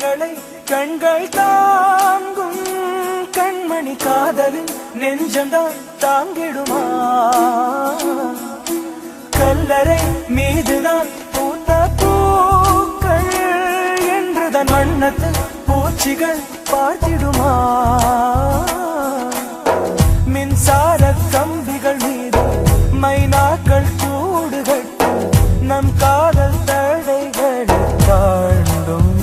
வலிகளை கண்கள் தாங்கும் கண்மணி காதலின் நெஞ்சந்தான் தாங்கிடுமா கல்லறை மீதுதான் பூத்த பூக்கள் என்றுதான் வண்ணத்து பூச்சிகள் பார்த்திடுமா மின்சார கம்பிகள் மீது மைனாக்கள் கூடு கட்டு நம் காதல் தடைகளை தாண்டும்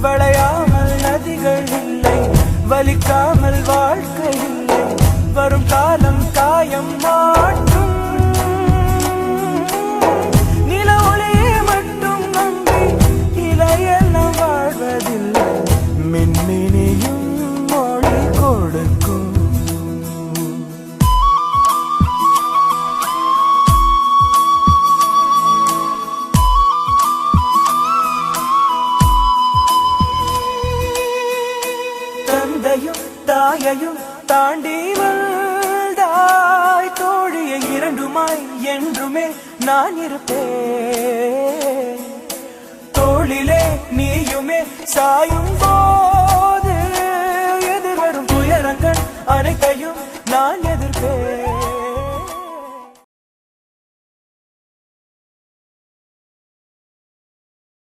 வளையாமல் நதிகள் இல்லை வலிக்காமல் வாழ்க்கை இல்லை வரும் காலம் காயம் மாற்றும் நில ஒளியை மட்டும் நம்பி இலையெல்லாம் வாழ்வதில்லை மின்மினியும் மொழி கொடுக்கும் தந்தையும் தாயையும் தாண்டி வந்தாய் தோழியை இரண்டுமாய் என்றுமே நான் இருப்பேன் தோளிலே நீயுமே சாயும் போது எதிர்வரும் துயரங்கள் அனைத்தையும் நான் எதிர்ப்பேன்